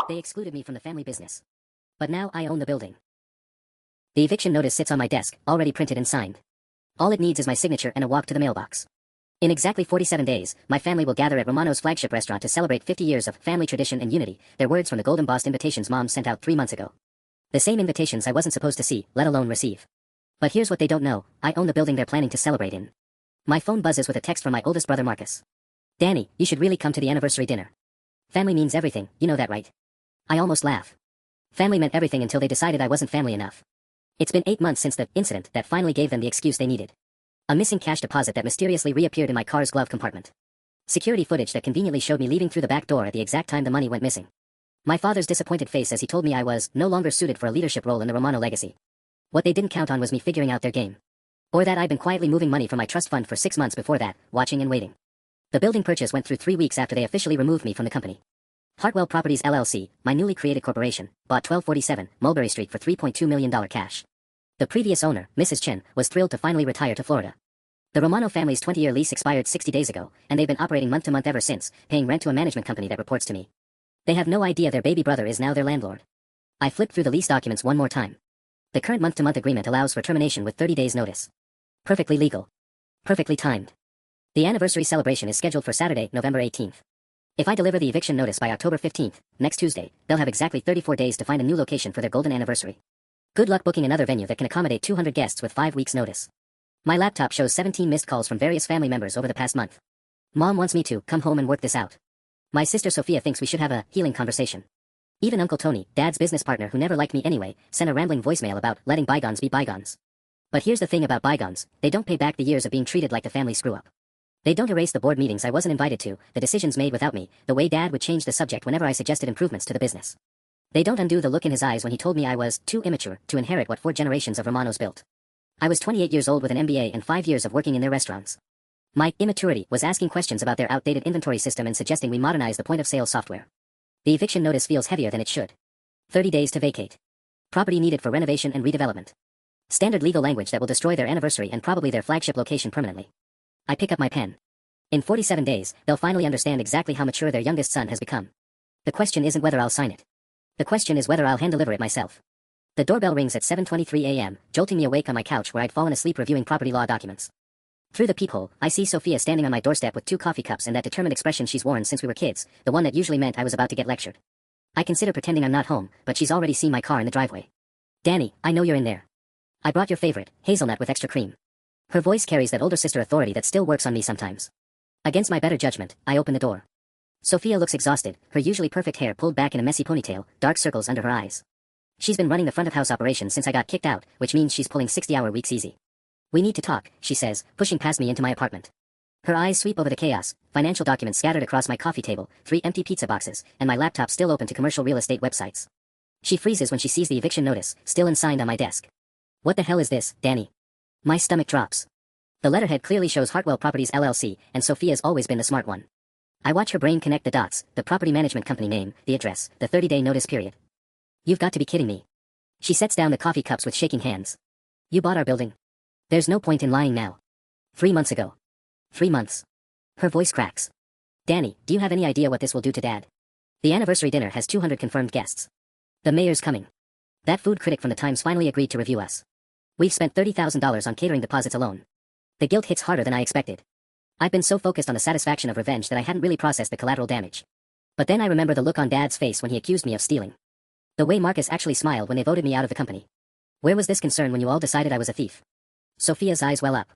They excluded me from the family business. But now I own the building. The eviction notice sits on my desk, already printed and signed. All it needs is my signature and a walk to the mailbox. In exactly 47 days, my family will gather at Romano's flagship restaurant to celebrate 50 years of family tradition and unity, their words from the gold embossed invitations Mom sent out 3 months ago. The same invitations I wasn't supposed to see, let alone receive. But here's what they don't know, I own the building they're planning to celebrate in. My phone buzzes with a text from my oldest brother Marcus. Danny, you should really come to the anniversary dinner. Family means everything, you know that right? I almost laugh. Family meant everything until they decided I wasn't family enough. It's been 8 months since the incident that finally gave them the excuse they needed. A missing cash deposit that mysteriously reappeared in my car's glove compartment. Security footage that conveniently showed me leaving through the back door at the exact time the money went missing. My father's disappointed face as he told me I was no longer suited for a leadership role in the Romano legacy. What they didn't count on was me figuring out their game. Or that I'd been quietly moving money from my trust fund for 6 months before that, watching and waiting. The building purchase went through 3 weeks after they officially removed me from the company. Hartwell Properties LLC, my newly created corporation, bought 1247 Mulberry Street for $3.2 million cash. The previous owner, Mrs. Chen, was thrilled to finally retire to Florida. The Romano family's 20-year lease expired 60 days ago, and they've been operating month to month ever since, paying rent to a management company that reports to me. They have no idea their baby brother is now their landlord. I flipped through the lease documents one more time. The current month-to-month agreement allows for termination with 30 days notice. Perfectly legal. Perfectly timed. The anniversary celebration is scheduled for Saturday, November 18th. If I deliver the eviction notice by October 15th, next Tuesday, they'll have exactly 34 days to find a new location for their golden anniversary. Good luck booking another venue that can accommodate 200 guests with 5 weeks' notice. My laptop shows 17 missed calls from various family members over the past month. Mom wants me to come home and work this out. My sister Sophia thinks we should have a healing conversation. Even Uncle Tony, Dad's business partner who never liked me anyway, sent a rambling voicemail about letting bygones be bygones. But here's the thing about bygones, they don't pay back the years of being treated like the family screw-up. They don't erase the board meetings I wasn't invited to, the decisions made without me, the way Dad would change the subject whenever I suggested improvements to the business. They don't undo the look in his eyes when he told me I was too immature to inherit what 4 generations of Romanos built. I was 28 years old with an MBA and 5 years of working in their restaurants. My immaturity was asking questions about their outdated inventory system and suggesting we modernize the point-of-sale software. The eviction notice feels heavier than it should. 30 days to vacate. Property needed for renovation and redevelopment. Standard legal language that will destroy their anniversary and probably their flagship location permanently. I pick up my pen. In 47 days, they'll finally understand exactly how mature their youngest son has become. The question isn't whether I'll sign it. The question is whether I'll hand-deliver it myself. The doorbell rings at 7:23 a.m., jolting me awake on my couch where I'd fallen asleep reviewing property law documents. Through the peephole, I see Sophia standing on my doorstep with 2 coffee cups and that determined expression she's worn since we were kids, the one that usually meant I was about to get lectured. I consider pretending I'm not home, but she's already seen my car in the driveway. Danny, I know you're in there. I brought your favorite, hazelnut with extra cream. Her voice carries that older sister authority that still works on me sometimes. Against my better judgment, I open the door. Sophia looks exhausted, her usually perfect hair pulled back in a messy ponytail, dark circles under her eyes. She's been running the front-of-house operation since I got kicked out, which means she's pulling 60-hour weeks easy. We need to talk, she says, pushing past me into my apartment. Her eyes sweep over the chaos, financial documents scattered across my coffee table, 3 empty pizza boxes, and my laptop still open to commercial real estate websites. She freezes when she sees the eviction notice, still unsigned on my desk. What the hell is this, Danny? My stomach drops. The letterhead clearly shows Hartwell Properties LLC, and Sophia's always been the smart one. I watch her brain connect the dots, the property management company name, the address, the 30-day notice period. You've got to be kidding me. She sets down the coffee cups with shaking hands. You bought our building. There's no point in lying now. 3 months ago. 3 months. Her voice cracks. Danny, do you have any idea what this will do to Dad? The anniversary dinner has 200 confirmed guests. The mayor's coming. That food critic from the Times finally agreed to review us. We've spent $30,000 on catering deposits alone. The guilt hits harder than I expected. I've been so focused on the satisfaction of revenge that I hadn't really processed the collateral damage. But then I remember the look on Dad's face when he accused me of stealing. The way Marcus actually smiled when they voted me out of the company. Where was this concern when you all decided I was a thief? Sophia's eyes well up.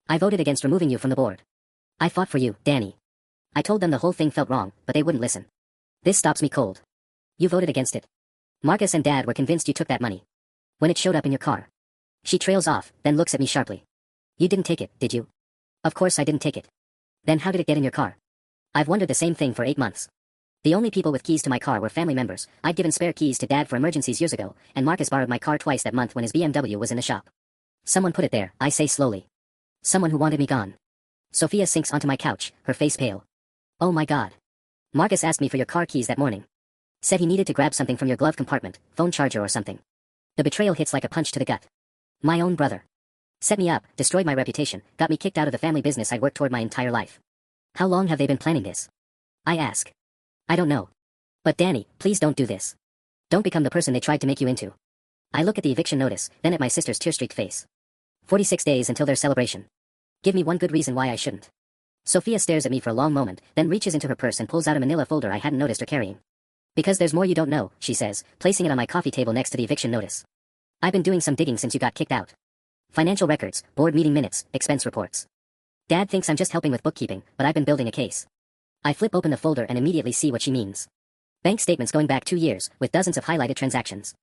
I voted against removing you from the board. I fought for you, Danny. I told them the whole thing felt wrong, but they wouldn't listen. This stops me cold. You voted against it. Marcus and Dad were convinced you took that money. When it showed up in your car. She trails off, then looks at me sharply. You didn't take it, did you? Of course I didn't take it. Then how did it get in your car? I've wondered the same thing for 8 months. The only people with keys to my car were family members. I'd given spare keys to Dad for emergencies years ago, and Marcus borrowed my car twice that month when his BMW was in the shop. Someone put it there, I say slowly. Someone who wanted me gone. Sophia sinks onto my couch, her face pale. Oh my God. Marcus asked me for your car keys that morning. Said he needed to grab something from your glove compartment, phone charger or something. The betrayal hits like a punch to the gut. My own brother. Set me up, destroyed my reputation, got me kicked out of the family business I'd worked toward my entire life. How long have they been planning this? I ask. I don't know. But Danny, please don't do this. Don't become the person they tried to make you into. I look at the eviction notice, then at my sister's tear-streaked face. 46 days until their celebration. Give me one good reason why I shouldn't. Sophia stares at me for a long moment, then reaches into her purse and pulls out a manila folder I hadn't noticed her carrying. Because there's more you don't know, she says, placing it on my coffee table next to the eviction notice. I've been doing some digging since you got kicked out. Financial records, board meeting minutes, expense reports. Dad thinks I'm just helping with bookkeeping, but I've been building a case. I flip open the folder and immediately see what she means. Bank statements going back 2 years, with dozens of highlighted transactions.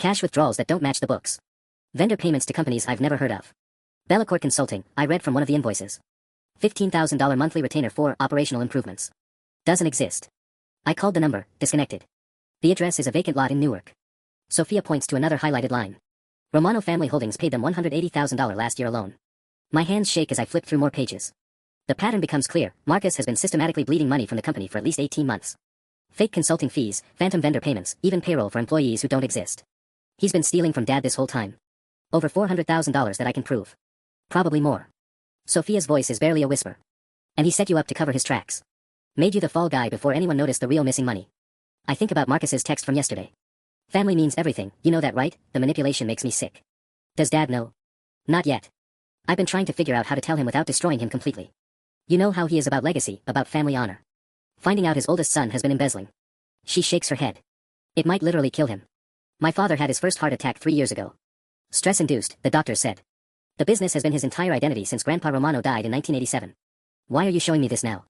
Cash withdrawals that don't match the books. Vendor payments to companies I've never heard of. Bellacourt Consulting, I read from one of the invoices. $15,000 monthly retainer for operational improvements. Doesn't exist. I called the number, disconnected. The address is a vacant lot in Newark. Sophia points to another highlighted line. Romano Family Holdings paid them $180,000 last year alone. My hands shake as I flip through more pages. The pattern becomes clear. Marcus has been systematically bleeding money from the company for at least 18 months. Fake consulting fees, phantom vendor payments, even payroll for employees who don't exist. He's been stealing from Dad this whole time. Over $400,000 that I can prove. Probably more. Sophia's voice is barely a whisper. And he set you up to cover his tracks. Made you the fall guy before anyone noticed the real missing money. I think about Marcus's text from yesterday. Family means everything, you know that, right? The manipulation makes me sick. Does Dad know? Not yet. I've been trying to figure out how to tell him without destroying him completely. You know how he is about legacy, about family honor. Finding out his oldest son has been embezzling. She shakes her head. It might literally kill him. My father had his first heart attack 3 years ago. Stress-induced, the doctors said. The business has been his entire identity since Grandpa Romano died in 1987. Why are you showing me this now?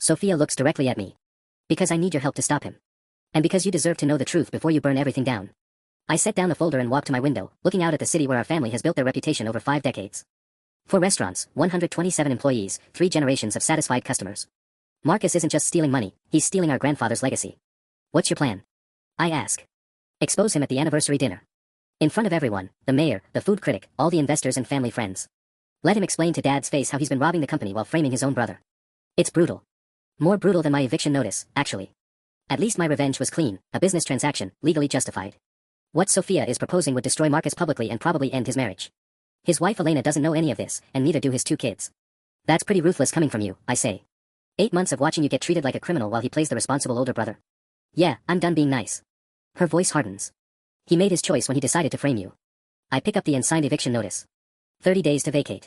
Sophia looks directly at me. Because I need your help to stop him. And because you deserve to know the truth before you burn everything down. I set down the folder and walk to my window, looking out at the city where our family has built their reputation over 5 decades. 4 restaurants, 127 employees, 3 generations of satisfied customers. Marcus isn't just stealing money, he's stealing our grandfather's legacy. What's your plan? I ask. Expose him at the anniversary dinner. In front of everyone, the mayor, the food critic, all the investors and family friends. Let him explain to Dad's face how he's been robbing the company while framing his own brother. It's brutal. More brutal than my eviction notice, actually. At least my revenge was clean, a business transaction, legally justified. What Sophia is proposing would destroy Marcus publicly and probably end his marriage. His wife Elena doesn't know any of this, and neither do his 2 kids. That's pretty ruthless coming from you, I say. 8 months of watching you get treated like a criminal while he plays the responsible older brother. Yeah, I'm done being nice. Her voice hardens. He made his choice when he decided to frame you. I pick up the unsigned eviction notice. 30 days to vacate.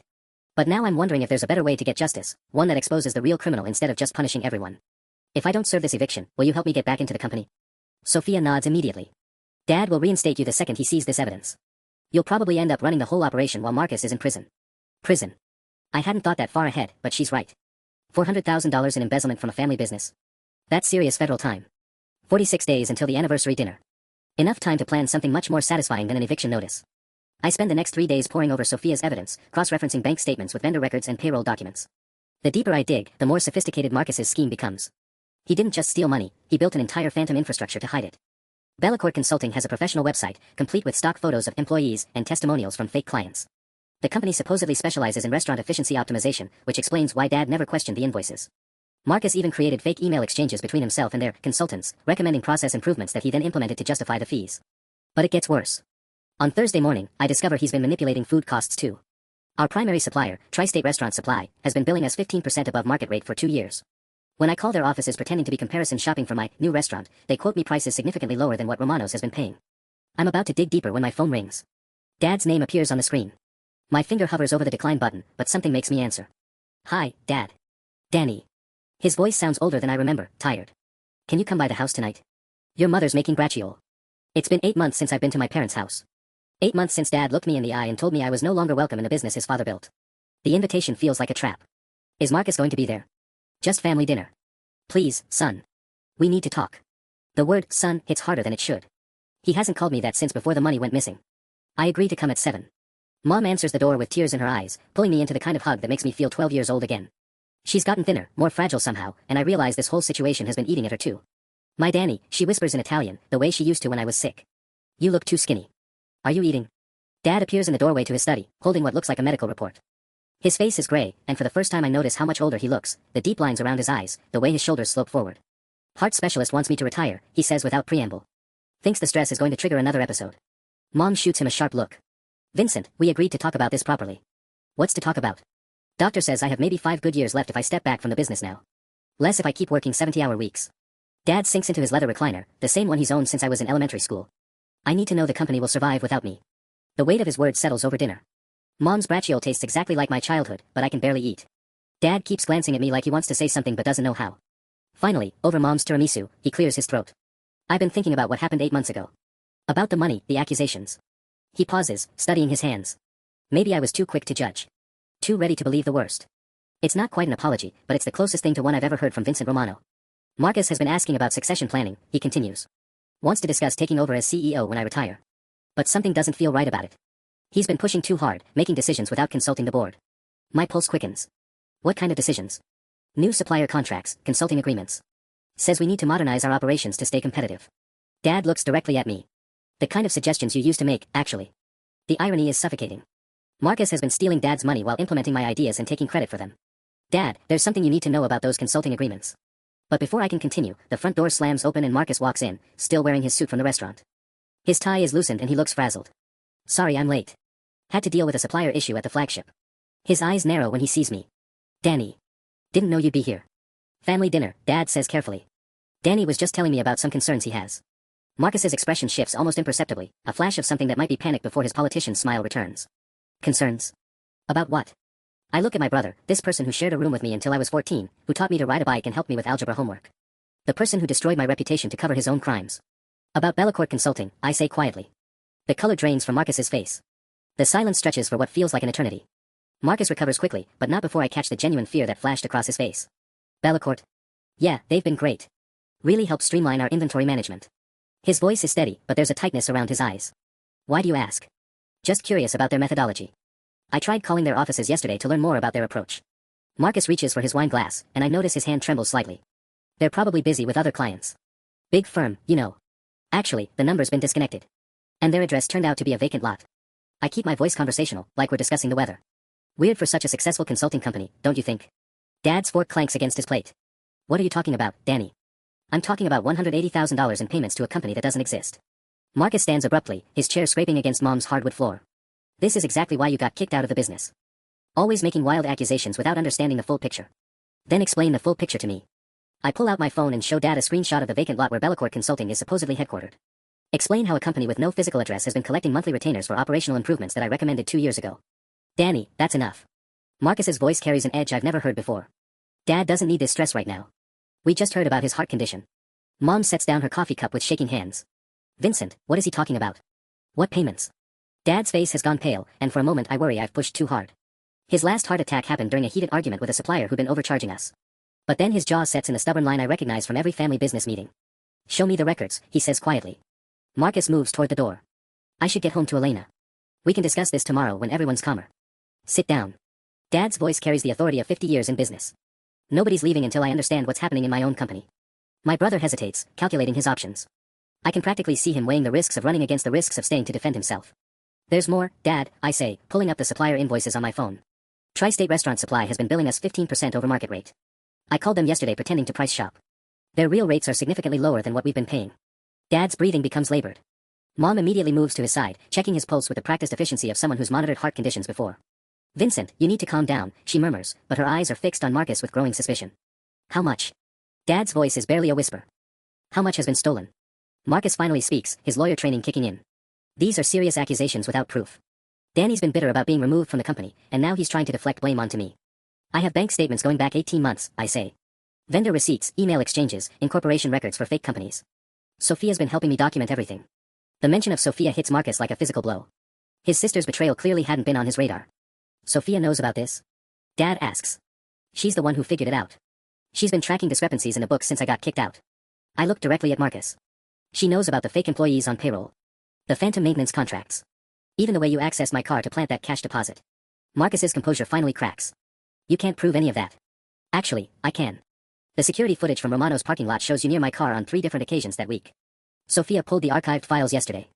But now I'm wondering if there's a better way to get justice, one that exposes the real criminal instead of just punishing everyone. If I don't serve this eviction, will you help me get back into the company? Sophia nods immediately. Dad will reinstate you the second he sees this evidence. You'll probably end up running the whole operation while Marcus is in prison. Prison. I hadn't thought that far ahead, but she's right. $400,000 in embezzlement from a family business. That's serious federal time. 46 days until the anniversary dinner. Enough time to plan something much more satisfying than an eviction notice. I spend the next 3 days poring over Sophia's evidence, cross-referencing bank statements with vendor records and payroll documents. The deeper I dig, the more sophisticated Marcus's scheme becomes. He didn't just steal money, he built an entire phantom infrastructure to hide it. Bellacourt Consulting has a professional website, complete with stock photos of employees and testimonials from fake clients. The company supposedly specializes in restaurant efficiency optimization, which explains why Dad never questioned the invoices. Marcus even created fake email exchanges between himself and their consultants, recommending process improvements that he then implemented to justify the fees. But it gets worse. On Thursday morning, I discover he's been manipulating food costs too. Our primary supplier, Tri-State Restaurant Supply, has been billing us 15% above market rate for 2 years. When I call their offices pretending to be comparison shopping for my new restaurant, they quote me prices significantly lower than what Romano's has been paying. I'm about to dig deeper when my phone rings. Dad's name appears on the screen. My finger hovers over the decline button, but something makes me answer. Hi, Dad. Danny. His voice sounds older than I remember, tired. Can you come by the house tonight? Your mother's making braciole. It's been 8 months since I've been to my parents' house. 8 months since Dad looked me in the eye and told me I was no longer welcome in the business his father built. The invitation feels like a trap. Is Marcus going to be there? Just family dinner. Please, son. We need to talk. The word son hits harder than it should. He hasn't called me that since before the money went missing. I agree to come at 7. Mom answers the door with tears in her eyes, pulling me into the kind of hug that makes me feel 12 years old again. She's gotten thinner, more fragile somehow, and I realize this whole situation has been eating at her too. My Danny, she whispers in Italian, the way she used to when I was sick. You look too skinny. Are you eating? Dad appears in the doorway to his study, holding what looks like a medical report. His face is gray, and for the first time I notice how much older he looks, the deep lines around his eyes, the way his shoulders slope forward. Heart specialist wants me to retire, he says without preamble. Thinks the stress is going to trigger another episode. Mom shoots him a sharp look. Vincent, we agreed to talk about this properly. What's to talk about? Doctor says I have maybe 5 good years left if I step back from the business now. Less if I keep working 70-hour weeks. Dad sinks into his leather recliner, the same one he's owned since I was in elementary school. I need to know the company will survive without me. The weight of his words settles over dinner. Mom's bracciole tastes exactly like my childhood, but I can barely eat. Dad keeps glancing at me like he wants to say something but doesn't know how. Finally, over Mom's tiramisu, he clears his throat. I've been thinking about what happened 8 months ago. About the money, the accusations. He pauses, studying his hands. Maybe I was too quick to judge. Too ready to believe the worst. It's not quite an apology, but it's the closest thing to one I've ever heard from Vincent Romano. Marcus has been asking about succession planning, he continues. Wants to discuss taking over as CEO when I retire. But something doesn't feel right about it. He's been pushing too hard, making decisions without consulting the board. My pulse quickens. What kind of decisions? New supplier contracts, consulting agreements. Says we need to modernize our operations to stay competitive. Dad looks directly at me. The kind of suggestions you used to make, actually. The irony is suffocating. Marcus has been stealing Dad's money while implementing my ideas and taking credit for them. Dad, there's something you need to know about those consulting agreements. But before I can continue, the front door slams open and Marcus walks in, still wearing his suit from the restaurant. His tie is loosened and he looks frazzled. Sorry I'm late. Had to deal with a supplier issue at the flagship. His eyes narrow when he sees me. Danny. Didn't know you'd be here. Family dinner, Dad says carefully. Danny was just telling me about some concerns he has. Marcus's expression shifts almost imperceptibly, a flash of something that might be panic before his politician's smile returns. Concerns? About what? I look at my brother, this person who shared a room with me until I was 14, who taught me to ride a bike and helped me with algebra homework. The person who destroyed my reputation to cover his own crimes. About Bellecourt Consulting, I say quietly. The color drains from Marcus's face. The silence stretches for what feels like an eternity. Marcus recovers quickly, but not before I catch the genuine fear that flashed across his face. Bellecourt? Yeah, they've been great. Really helped streamline our inventory management. His voice is steady, but there's a tightness around his eyes. Why do you ask? Just curious about their methodology. I tried calling their offices yesterday to learn more about their approach. Marcus reaches for his wine glass, and I notice his hand trembles slightly. They're probably busy with other clients. Big firm, you know. Actually, the number's been disconnected. And their address turned out to be a vacant lot. I keep my voice conversational, like we're discussing the weather. Weird for such a successful consulting company, don't you think? Dad's fork clanks against his plate. What are you talking about, Danny? I'm talking about $180,000 in payments to a company that doesn't exist. Marcus stands abruptly, his chair scraping against Mom's hardwood floor. This is exactly why you got kicked out of the business. Always making wild accusations without understanding the full picture. Then explain the full picture to me. I pull out my phone and show Dad a screenshot of the vacant lot where Bellecourt Consulting is supposedly headquartered. Explain how a company with no physical address has been collecting monthly retainers for operational improvements that I recommended 2 years ago. Danny, that's enough. Marcus's voice carries an edge I've never heard before. Dad doesn't need this stress right now. We just heard about his heart condition. Mom sets down her coffee cup with shaking hands. Vincent, what is he talking about? What payments? Dad's face has gone pale, and for a moment I worry I've pushed too hard. His last heart attack happened during a heated argument with a supplier who'd been overcharging us. But then his jaw sets in a stubborn line I recognize from every family business meeting. Show me the records, he says quietly. Marcus moves toward the door. I should get home to Elena. We can discuss this tomorrow when everyone's calmer. Sit down. Dad's voice carries the authority of 50 years in business. Nobody's leaving until I understand what's happening in my own company. My brother hesitates, calculating his options. I can practically see him weighing the risks of running against the risks of staying to defend himself. There's more, Dad, I say, pulling up the supplier invoices on my phone. Tri-State Restaurant Supply has been billing us 15% over market rate. I called them yesterday pretending to price shop. Their real rates are significantly lower than what we've been paying. Dad's breathing becomes labored. Mom immediately moves to his side, checking his pulse with the practiced efficiency of someone who's monitored heart conditions before. Vincent, you need to calm down, she murmurs, but her eyes are fixed on Marcus with growing suspicion. How much? Dad's voice is barely a whisper. How much has been stolen? Marcus finally speaks, his lawyer training kicking in. These are serious accusations without proof. Danny's been bitter about being removed from the company, and now he's trying to deflect blame onto me. I have bank statements going back 18 months, I say. Vendor receipts, email exchanges, incorporation records for fake companies. Sophia's been helping me document everything. The mention of Sophia hits Marcus like a physical blow. His sister's betrayal clearly hadn't been on his radar. Sophia knows about this? Dad asks. She's the one who figured it out. She's been tracking discrepancies in the books since I got kicked out. I look directly at Marcus. She knows about the fake employees on payroll. The phantom maintenance contracts. Even the way you accessed my car to plant that cash deposit. Marcus's composure finally cracks. You can't prove any of that. Actually, I can. The security footage from Romano's parking lot shows you near my car on 3 different occasions that week. Sophia pulled the archived files yesterday.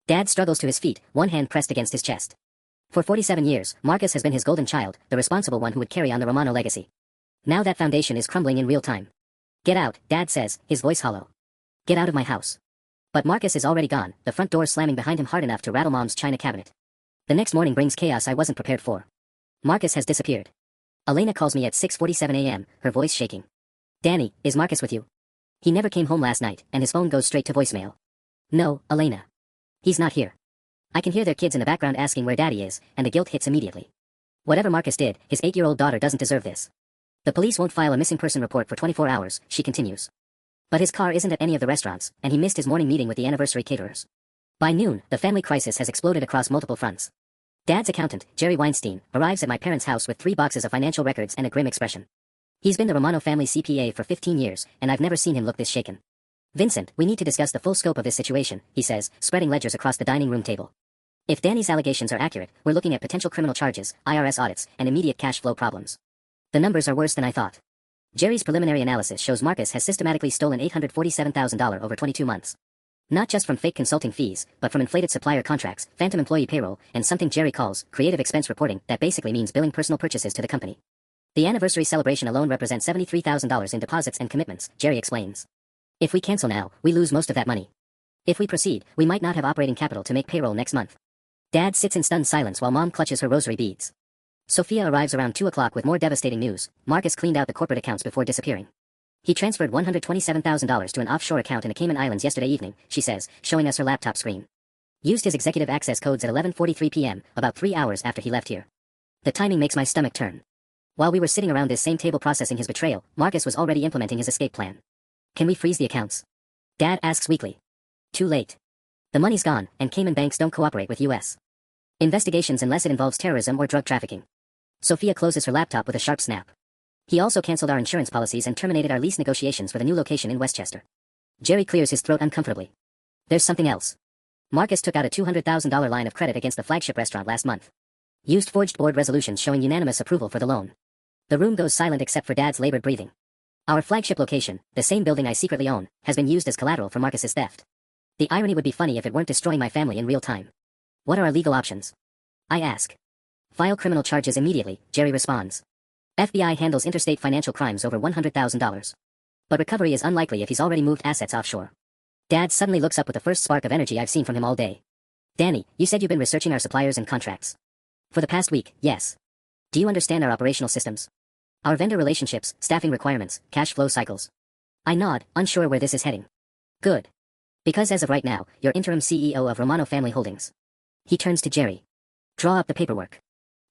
Dad struggles to his feet, one hand pressed against his chest. For 47 years, Marcus has been his golden child, the responsible one who would carry on the Romano legacy. Now that foundation is crumbling in real time. Get out, Dad says, his voice hollow. Get out of my house. But Marcus is already gone, the front door slamming behind him hard enough to rattle Mom's china cabinet. The next morning brings chaos I wasn't prepared for. Marcus has disappeared. Elena calls me at 6:47 a.m., her voice shaking. Danny, is Marcus with you? He never came home last night, and his phone goes straight to voicemail. No, Elena. He's not here. I can hear their kids in the background asking where Daddy is, and the guilt hits immediately. Whatever Marcus did, his 8-year-old daughter doesn't deserve this. The police won't file a missing person report for 24 hours, she continues. But his car isn't at any of the restaurants, and he missed his morning meeting with the anniversary caterers. By noon, the family crisis has exploded across multiple fronts. Dad's accountant, Jerry Weinstein, arrives at my parents' house with 3 boxes of financial records and a grim expression. He's been the Romano family CPA for 15 years, and I've never seen him look this shaken. Vincent, we need to discuss the full scope of this situation, he says, spreading ledgers across the dining room table. If Danny's allegations are accurate, we're looking at potential criminal charges, IRS audits, and immediate cash flow problems. The numbers are worse than I thought. Jerry's preliminary analysis shows Marcus has systematically stolen $847,000 over 22 months. Not just from fake consulting fees, but from inflated supplier contracts, phantom employee payroll, and something Jerry calls creative expense reporting that basically means billing personal purchases to the company. The anniversary celebration alone represents $73,000 in deposits and commitments, Jerry explains. If we cancel now, we lose most of that money. If we proceed, we might not have operating capital to make payroll next month. Dad sits in stunned silence while Mom clutches her rosary beads. Sophia arrives around 2 o'clock with more devastating news. Marcus cleaned out the corporate accounts before disappearing. He transferred $127,000 to an offshore account in the Cayman Islands yesterday evening, she says, showing us her laptop screen. Used his executive access codes at 11:43 p.m., about 3 hours after he left here. The timing makes my stomach turn. While we were sitting around this same table processing his betrayal, Marcus was already implementing his escape plan. Can we freeze the accounts? Dad asks weakly. Too late. The money's gone, and Cayman banks don't cooperate with U.S. investigations unless it involves terrorism or drug trafficking. Sophia closes her laptop with a sharp snap. He also canceled our insurance policies and terminated our lease negotiations for the new location in Westchester. Jerry clears his throat uncomfortably. There's something else. Marcus took out a $200,000 line of credit against the flagship restaurant last month. Used forged board resolutions showing unanimous approval for the loan. The room goes silent except for Dad's labored breathing. Our flagship location, the same building I secretly own, has been used as collateral for Marcus's theft. The irony would be funny if it weren't destroying my family in real time. What are our legal options? I ask. File criminal charges immediately, Jerry responds. FBI handles interstate financial crimes over $100,000. But recovery is unlikely if he's already moved assets offshore. Dad suddenly looks up with the first spark of energy I've seen from him all day. Danny, you said you've been researching our suppliers and contracts. For the past week, yes. Do you understand our operational systems? Our vendor relationships, staffing requirements, cash flow cycles? I nod, unsure where this is heading. Good. Because as of right now, you're interim CEO of Romano Family Holdings. He turns to Jerry. Draw up the paperwork.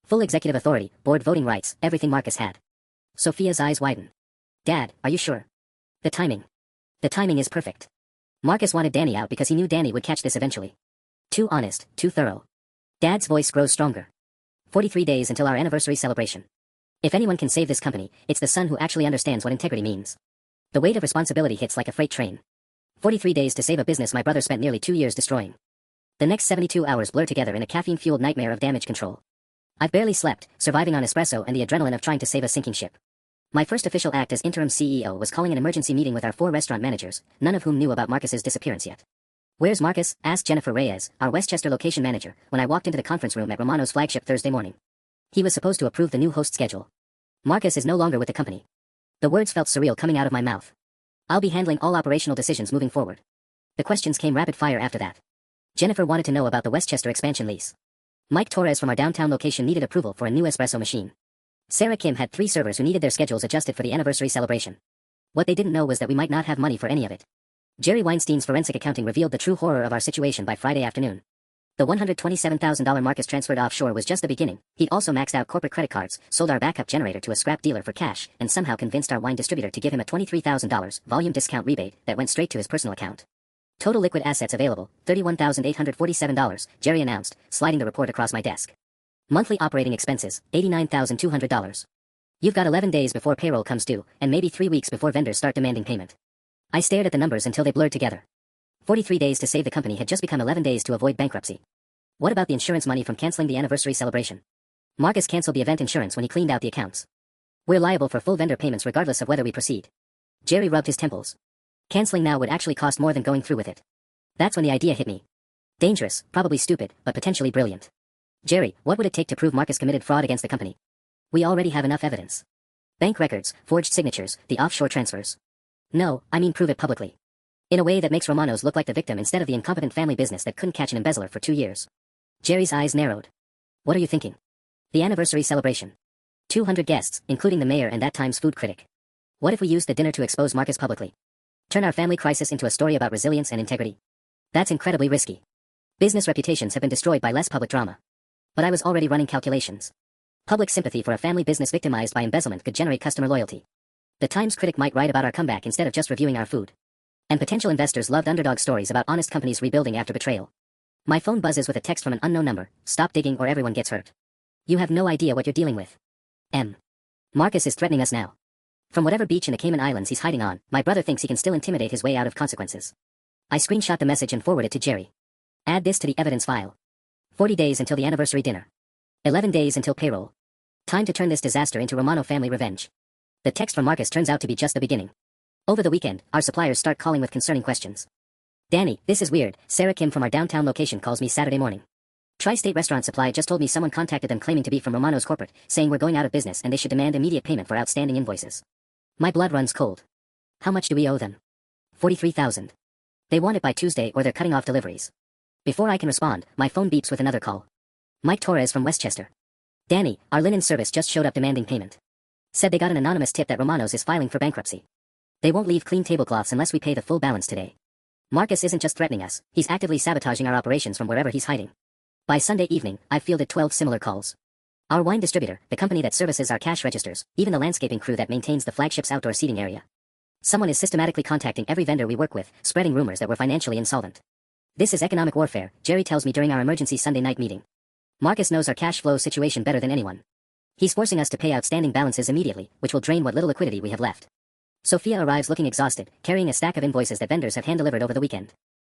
Full executive authority, board voting rights, everything Marcus had. Sophia's eyes widen. Dad, are you sure? The timing. The timing is perfect. Marcus wanted Danny out because he knew Danny would catch this eventually. Too honest, too thorough. Dad's voice grows stronger. 43 days until our anniversary celebration. If anyone can save this company, it's the son who actually understands what integrity means. The weight of responsibility hits like a freight train. 43 days to save a business my brother spent nearly 2 years destroying. The next 72 hours blur together in a caffeine-fueled nightmare of damage control. I've barely slept, surviving on espresso and the adrenaline of trying to save a sinking ship. My first official act as interim CEO was calling an emergency meeting with our 4 restaurant managers, none of whom knew about Marcus's disappearance yet. Where's Marcus? Asked Jennifer Reyes, our Westchester location manager, when I walked into the conference room at Romano's flagship Thursday morning. He was supposed to approve the new host schedule. Marcus is no longer with the company. The words felt surreal coming out of my mouth. I'll be handling all operational decisions moving forward. The questions came rapid fire after that. Jennifer wanted to know about the Westchester expansion lease. Mike Torres from our downtown location needed approval for a new espresso machine. Sarah Kim had 3 servers who needed their schedules adjusted for the anniversary celebration. What they didn't know was that we might not have money for any of it. Jerry Weinstein's forensic accounting revealed the true horror of our situation by Friday afternoon. The $127,000 Marcus transferred offshore was just the beginning. He'd also maxed out corporate credit cards, sold our backup generator to a scrap dealer for cash, and somehow convinced our wine distributor to give him a $23,000 volume discount rebate that went straight to his personal account. Total liquid assets available, $31,847, Jerry announced, sliding the report across my desk. Monthly operating expenses, $89,200. You've got 11 days before payroll comes due, and maybe 3 weeks before vendors start demanding payment. I stared at the numbers until they blurred together. 43 days to save the company had just become 11 days to avoid bankruptcy. What about the insurance money from canceling the anniversary celebration? Marcus canceled the event insurance when he cleaned out the accounts. We're liable for full vendor payments regardless of whether we proceed. Jerry rubbed his temples. Canceling now would actually cost more than going through with it. That's when the idea hit me. Dangerous, probably stupid, but potentially brilliant. Jerry, what would it take to prove Marcus committed fraud against the company? We already have enough evidence. Bank records, forged signatures, the offshore transfers. No, I mean prove it publicly. In a way that makes Romanos look like the victim instead of the incompetent family business that couldn't catch an embezzler for 2 years. Jerry's eyes narrowed. What are you thinking? The anniversary celebration. 200 guests, including the mayor and that time's food critic. What if we use the dinner to expose Marcus publicly? Turn our family crisis into a story about resilience and integrity? That's incredibly risky. Business reputations have been destroyed by less public drama. But I was already running calculations. Public sympathy for a family business victimized by embezzlement could generate customer loyalty. The Times critic might write about our comeback instead of just reviewing our food. And potential investors loved underdog stories about honest companies rebuilding after betrayal. My phone buzzes with a text from an unknown number. Stop digging or everyone gets hurt. You have no idea what you're dealing with. Marcus is threatening us now. From whatever beach in the Cayman Islands he's hiding on, my brother thinks he can still intimidate his way out of consequences. I screenshot the message and forward it to Jerry. Add this to the evidence file. 40 days until the anniversary dinner. 11 days until payroll. Time to turn this disaster into Romano family revenge. The text from Marcus turns out to be just the beginning. Over the weekend, our suppliers start calling with concerning questions. Danny, this is weird. Sarah Kim from our downtown location calls me Saturday morning. Tri-State Restaurant Supply just told me someone contacted them claiming to be from Romano's corporate, saying we're going out of business and they should demand immediate payment for outstanding invoices. My blood runs cold. How much do we owe them? $43,000. They want it by Tuesday or they're cutting off deliveries. Before I can respond, my phone beeps with another call. Mike Torres from Westchester. Danny, our linen service just showed up demanding payment. Said they got an anonymous tip that Romano's is filing for bankruptcy. They won't leave clean tablecloths unless we pay the full balance today. Marcus isn't just threatening us, he's actively sabotaging our operations from wherever he's hiding. By Sunday evening, I've fielded 12 similar calls. Our wine distributor, the company that services our cash registers, even the landscaping crew that maintains the flagship's outdoor seating area. Someone is systematically contacting every vendor we work with, spreading rumors that we're financially insolvent. This is economic warfare, Jerry tells me during our emergency Sunday night meeting. Marcus knows our cash flow situation better than anyone. He's forcing us to pay outstanding balances immediately, which will drain what little liquidity we have left. Sophia arrives looking exhausted, carrying a stack of invoices that vendors have hand-delivered over the weekend.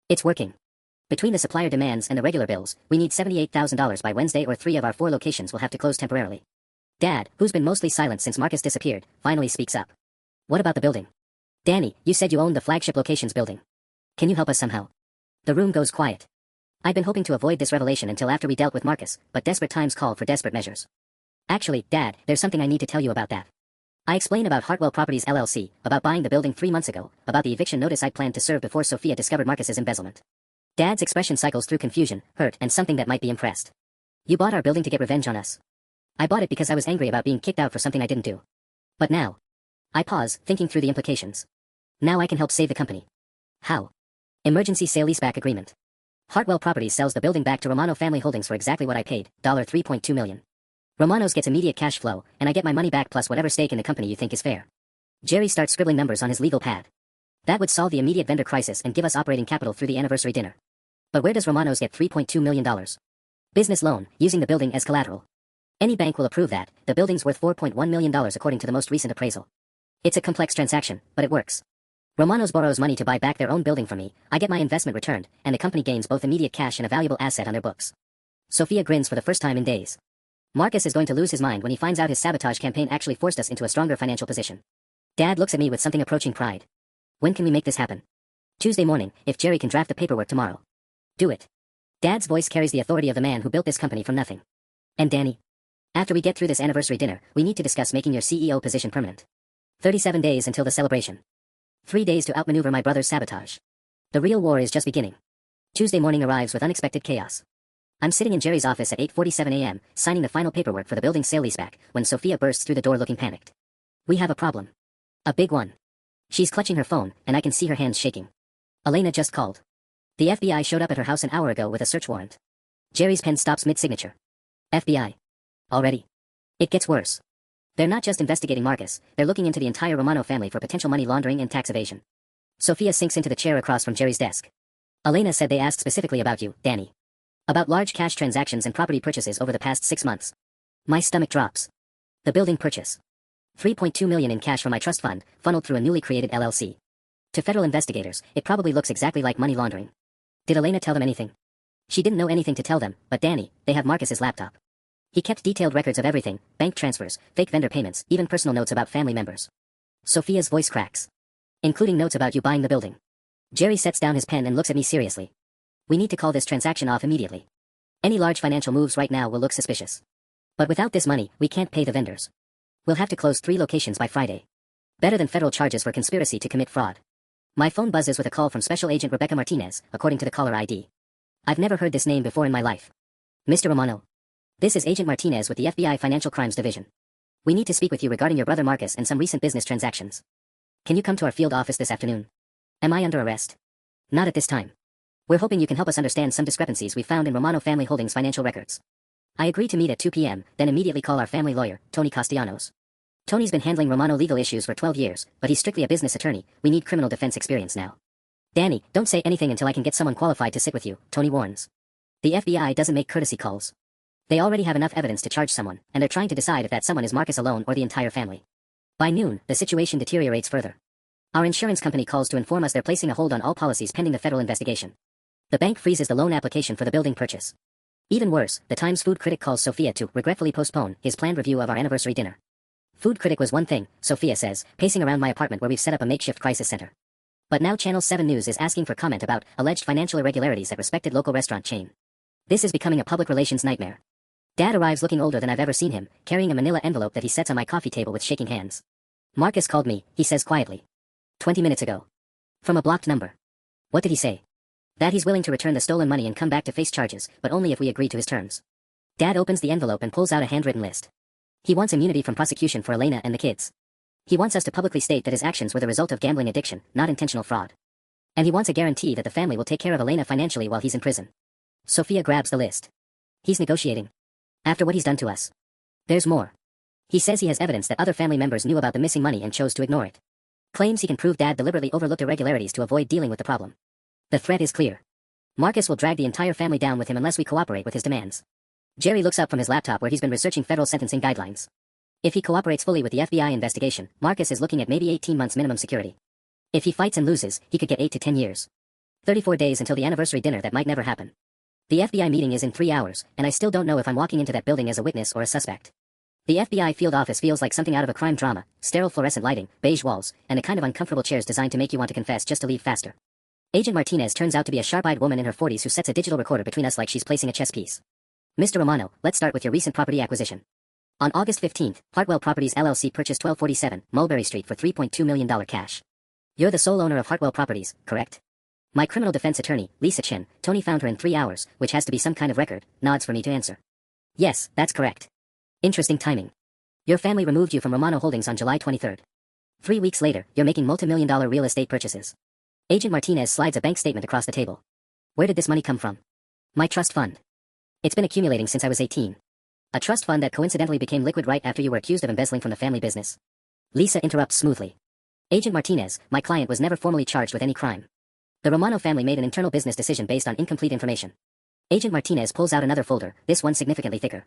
It's working. Between the supplier demands and the regular bills, we need $78,000 by Wednesday or 3 of our 4 locations will have to close temporarily. Dad, who's been mostly silent since Marcus disappeared, finally speaks up. What about the building? Danny, you said you owned the flagship locations building. Can you help us somehow? The room goes quiet. I'd been hoping to avoid this revelation until after we dealt with Marcus, but desperate times call for desperate measures. Actually, Dad, there's something I need to tell you about that. I explain about Hartwell Properties LLC, about buying the building 3 months ago, about the eviction notice I'd planned to serve before Sophia discovered Marcus's embezzlement. Dad's expression cycles through confusion, hurt, and something that might be impressed. You bought our building to get revenge on us. I bought it because I was angry about being kicked out for something I didn't do. But now. I pause, thinking through the implications. Now I can help save the company. How? Emergency sale-leaseback agreement. Hartwell Properties sells the building back to Romano Family Holdings for exactly what I paid, $3.2 million. Romano's gets immediate cash flow, and I get my money back plus whatever stake in the company you think is fair. Jerry starts scribbling numbers on his legal pad. That would solve the immediate vendor crisis and give us operating capital through the anniversary dinner. But where does Romano's get $3.2 million? Business loan, using the building as collateral. Any bank will approve that. The building's worth $4.1 million according to the most recent appraisal. It's a complex transaction, but it works. Romano's borrows money to buy back their own building from me, I get my investment returned, and the company gains both immediate cash and a valuable asset on their books. Sophia grins for the first time in days. Marcus is going to lose his mind when he finds out his sabotage campaign actually forced us into a stronger financial position. Dad looks at me with something approaching pride. When can we make this happen? Tuesday morning, if Jerry can draft the paperwork tomorrow. Do it. Dad's voice carries the authority of the man who built this company from nothing. And Danny? After we get through this anniversary dinner, we need to discuss making your CEO position permanent. 37 days until the celebration. 3 days to outmaneuver my brother's sabotage. The real war is just beginning. Tuesday morning arrives with unexpected chaos. I'm sitting in Jerry's office at 8:47 a.m., signing the final paperwork for the building's sale-leaseback, when Sophia bursts through the door looking panicked. We have a problem. A big one. She's clutching her phone, and I can see her hands shaking. Elena just called. The FBI showed up at her house an hour ago with a search warrant. Jerry's pen stops mid-signature. FBI. Already. It gets worse. They're not just investigating Marcus, they're looking into the entire Romano family for potential money laundering and tax evasion. Sophia sinks into the chair across from Jerry's desk. Elena said they asked specifically about you, Danny. About large cash transactions and property purchases over the past 6 months. My stomach drops. The building purchase. $3.2 million in cash from my trust fund, funneled through a newly created LLC. To federal investigators, it probably looks exactly like money laundering. Did Elena tell them anything? She didn't know anything to tell them, but Danny, they have Marcus's laptop. He kept detailed records of everything, bank transfers, fake vendor payments, even personal notes about family members. Sophia's voice cracks. Including notes about you buying the building. Jerry sets down his pen and looks at me seriously. We need to call this transaction off immediately. Any large financial moves right now will look suspicious. But without this money, we can't pay the vendors. We'll have to close 3 locations by Friday. Better than federal charges for conspiracy to commit fraud. My phone buzzes with a call from Special Agent Rebecca Martinez, according to the caller ID. I've never heard this name before in my life. Mr. Romano. This is Agent Martinez with the FBI Financial Crimes Division. We need to speak with you regarding your brother Marcus and some recent business transactions. Can you come to our field office this afternoon? Am I under arrest? Not at this time. We're hoping you can help us understand some discrepancies we found in Romano Family Holdings financial records. I agreed to meet at 2 p.m., then immediately call our family lawyer, Tony Castellanos. Tony's been handling Romano legal issues for 12 years, but he's strictly a business attorney. We need criminal defense experience now. Danny, don't say anything until I can get someone qualified to sit with you, Tony warns. The FBI doesn't make courtesy calls. They already have enough evidence to charge someone, and they're trying to decide if that someone is Marcus alone or the entire family. By noon, the situation deteriorates further. Our insurance company calls to inform us they're placing a hold on all policies pending the federal investigation. The bank freezes the loan application for the building purchase. Even worse, the Times food critic calls Sophia to regretfully postpone his planned review of our anniversary dinner. Food critic was one thing, Sophia says, pacing around my apartment where we've set up a makeshift crisis center. But now Channel 7 News is asking for comment about alleged financial irregularities at respected local restaurant chain. This is becoming a public relations nightmare. Dad arrives looking older than I've ever seen him, carrying a manila envelope that he sets on my coffee table with shaking hands. Marcus called me, he says quietly. 20 minutes ago. From a blocked number. What did he say? That he's willing to return the stolen money and come back to face charges, but only if we agree to his terms. Dad opens the envelope and pulls out a handwritten list. He wants immunity from prosecution for Elena and the kids. He wants us to publicly state that his actions were the result of gambling addiction, not intentional fraud. And he wants a guarantee that the family will take care of Elena financially while he's in prison. Sophia grabs the list. He's negotiating. After what he's done to us. There's more. He says he has evidence that other family members knew about the missing money and chose to ignore it. Claims he can prove Dad deliberately overlooked irregularities to avoid dealing with the problem. The threat is clear. Marcus will drag the entire family down with him unless we cooperate with his demands. Jerry looks up from his laptop where he's been researching federal sentencing guidelines. If he cooperates fully with the FBI investigation, Marcus is looking at maybe 18 months minimum security. If he fights and loses, he could get 8 to 10 years. 34 days until the anniversary dinner that might never happen. The FBI meeting is in 3 hours, and I still don't know if I'm walking into that building as a witness or a suspect. The FBI field office feels like something out of a crime drama, sterile fluorescent lighting, beige walls, and the kind of uncomfortable chairs designed to make you want to confess just to leave faster. Agent Martinez turns out to be a sharp-eyed woman in her 40s who sets a digital recorder between us like she's placing a chess piece. Mr. Romano, let's start with your recent property acquisition. On August 15th, Hartwell Properties LLC purchased 1247 Mulberry Street for $3.2 million cash. You're the sole owner of Hartwell Properties, correct? My criminal defense attorney, Lisa Chen, Tony found her in 3 hours, which has to be some kind of record, nods for me to answer. Yes, that's correct. Interesting timing. Your family removed you from Romano Holdings on July 23rd. 3 weeks later, you're making multi-million-dollar real estate purchases. Agent Martinez slides a bank statement across the table. Where did this money come from? My trust fund. It's been accumulating since I was 18. A trust fund that coincidentally became liquid right after you were accused of embezzling from the family business. Lisa interrupts smoothly. Agent Martinez, my client was never formally charged with any crime. The Romano family made an internal business decision based on incomplete information. Agent Martinez pulls out another folder, this one significantly thicker.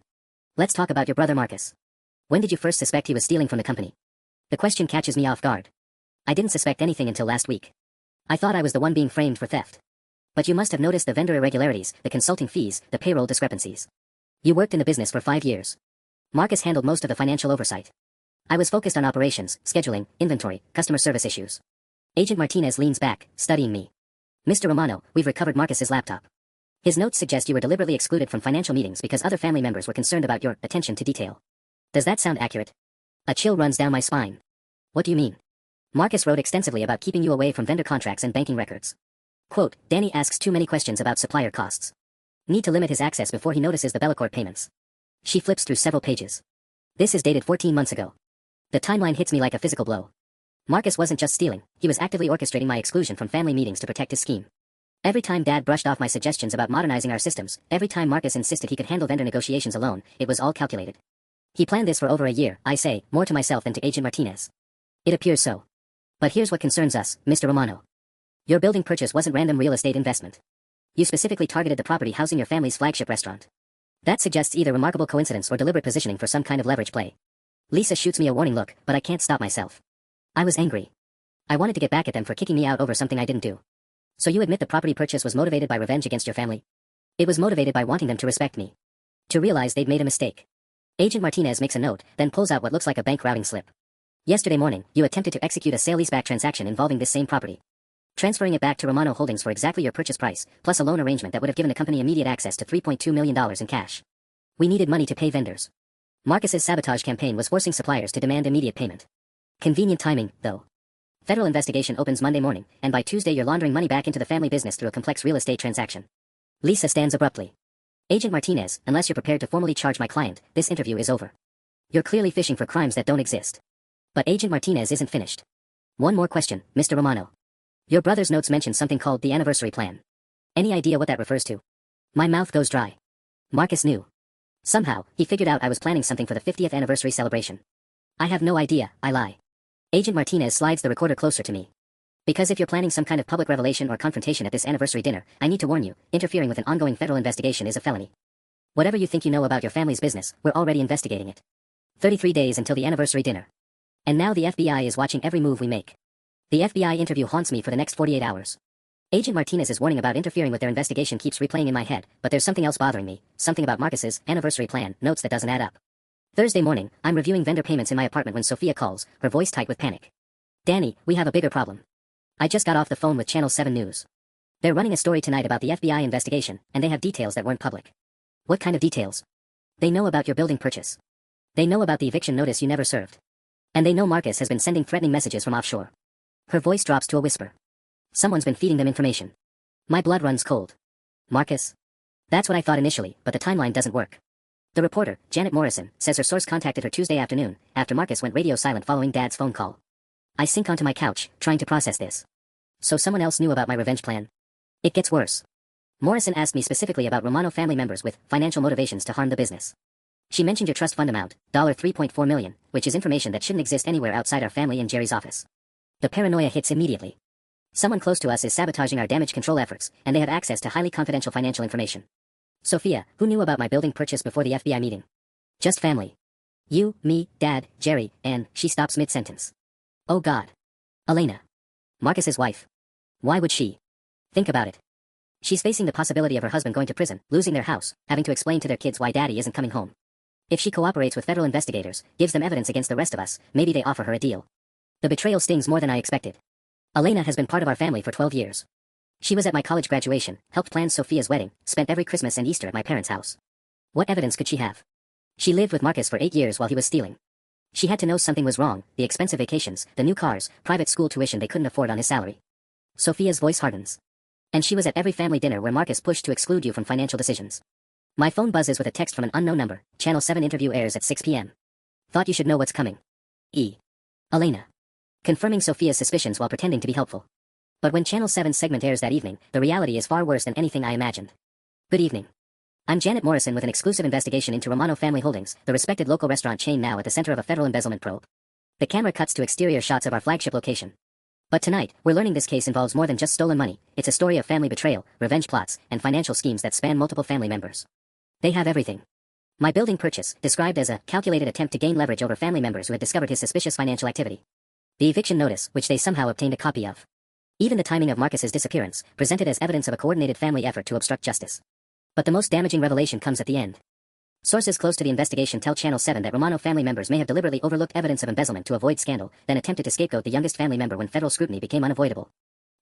Let's talk about your brother Marcus. When did you first suspect he was stealing from the company? The question catches me off guard. I didn't suspect anything until last week. I thought I was the one being framed for theft. But you must have noticed the vendor irregularities, the consulting fees, the payroll discrepancies. You worked in the business for 5 years. Marcus handled most of the financial oversight. I was focused on operations, scheduling, inventory, customer service issues. Agent Martinez leans back, studying me. Mr. Romano, we've recovered Marcus's laptop. His notes suggest you were deliberately excluded from financial meetings because other family members were concerned about your attention to detail. Does that sound accurate? A chill runs down my spine. What do you mean? Marcus wrote extensively about keeping you away from vendor contracts and banking records. Quote, Danny asks too many questions about supplier costs. Need to limit his access before he notices the Bellecourt payments. She flips through several pages. This is dated 14 months ago. The timeline hits me like a physical blow. Marcus wasn't just stealing, he was actively orchestrating my exclusion from family meetings to protect his scheme. Every time Dad brushed off my suggestions about modernizing our systems, every time Marcus insisted he could handle vendor negotiations alone, it was all calculated. He planned this for over a year, I say, more to myself than to Agent Martinez. It appears so. But here's what concerns us, Mr. Romano. Your building purchase wasn't random real estate investment. You specifically targeted the property housing your family's flagship restaurant. That suggests either remarkable coincidence or deliberate positioning for some kind of leverage play. Lisa shoots me a warning look, but I can't stop myself. I was angry. I wanted to get back at them for kicking me out over something I didn't do. So you admit the property purchase was motivated by revenge against your family? It was motivated by wanting them to respect me. To realize they'd made a mistake. Agent Martinez makes a note, then pulls out what looks like a bank routing slip. Yesterday morning, you attempted to execute a sale-leaseback transaction involving this same property. Transferring it back to Romano Holdings for exactly your purchase price, plus a loan arrangement that would have given the company immediate access to $3.2 million in cash. We needed money to pay vendors. Marcus's sabotage campaign was forcing suppliers to demand immediate payment. Convenient timing, though. Federal investigation opens Monday morning, and by Tuesday you're laundering money back into the family business through a complex real estate transaction. Lisa stands abruptly. Agent Martinez, unless you're prepared to formally charge my client, this interview is over. You're clearly fishing for crimes that don't exist. But Agent Martinez isn't finished. One more question, Mr. Romano. Your brother's notes mention something called the anniversary plan. Any idea what that refers to? My mouth goes dry. Marcus knew. Somehow, he figured out I was planning something for the 50th anniversary celebration. I have no idea, I lie. Agent Martinez slides the recorder closer to me. Because if you're planning some kind of public revelation or confrontation at this anniversary dinner, I need to warn you, interfering with an ongoing federal investigation is a felony. Whatever you think you know about your family's business, we're already investigating it. 33 days until the anniversary dinner. And now the FBI is watching every move we make. The FBI interview haunts me for the next 48 hours. Agent Martinez's warning about interfering with their investigation keeps replaying in my head, but there's something else bothering me, something about Marcus's anniversary plan notes that doesn't add up. Thursday morning, I'm reviewing vendor payments in my apartment when Sophia calls, her voice tight with panic. Danny, we have a bigger problem. I just got off the phone with Channel 7 News. They're running a story tonight about the FBI investigation, and they have details that weren't public. What kind of details? They know about your building purchase. They know about the eviction notice you never served. And they know Marcus has been sending threatening messages from offshore. Her voice drops to a whisper. Someone's been feeding them information. My blood runs cold. Marcus? That's what I thought initially, but the timeline doesn't work. The reporter, Janet Morrison, says her source contacted her Tuesday afternoon, after Marcus went radio silent following Dad's phone call. I sink onto my couch, trying to process this. So someone else knew about my revenge plan? It gets worse. Morrison asked me specifically about Romano family members with financial motivations to harm the business. She mentioned your trust fund amount, $3.4 million, which is information that shouldn't exist anywhere outside our family and Jerry's office. The paranoia hits immediately. Someone close to us is sabotaging our damage control efforts, and they have access to highly confidential financial information. Sophia, who knew about my building purchase before the FBI meeting? Just family. You, me, Dad, Jerry, and she stops mid-sentence. Oh God. Elena. Marcus's wife. Why would she? Think about it. She's facing the possibility of her husband going to prison, losing their house, having to explain to their kids why Daddy isn't coming home. If she cooperates with federal investigators, gives them evidence against the rest of us, maybe they offer her a deal. The betrayal stings more than I expected. Elena has been part of our family for 12 years. She was at my college graduation, helped plan Sophia's wedding, spent every Christmas and Easter at my parents' house. What evidence could she have? She lived with Marcus for 8 years while he was stealing. She had to know something was wrong, the expensive vacations, the new cars, private school tuition they couldn't afford on his salary. Sophia's voice hardens. And she was at every family dinner where Marcus pushed to exclude you from financial decisions. My phone buzzes with a text from an unknown number. Channel 7 interview airs at 6 p.m. Thought you should know what's coming. E. Elena. Confirming Sophia's suspicions while pretending to be helpful. But when Channel 7's segment airs that evening, the reality is far worse than anything I imagined. Good evening. I'm Janet Morrison with an exclusive investigation into Romano Family Holdings, the respected local restaurant chain now at the center of a federal embezzlement probe. The camera cuts to exterior shots of our flagship location. But tonight, we're learning this case involves more than just stolen money. It's a story of family betrayal, revenge plots, and financial schemes that span multiple family members. They have everything. My building purchase, described as a calculated attempt to gain leverage over family members who had discovered his suspicious financial activity. The eviction notice, which they somehow obtained a copy of. Even the timing of Marcus's disappearance, presented as evidence of a coordinated family effort to obstruct justice. But the most damaging revelation comes at the end. Sources close to the investigation tell Channel 7 that Romano family members may have deliberately overlooked evidence of embezzlement to avoid scandal, then attempted to scapegoat the youngest family member when federal scrutiny became unavoidable.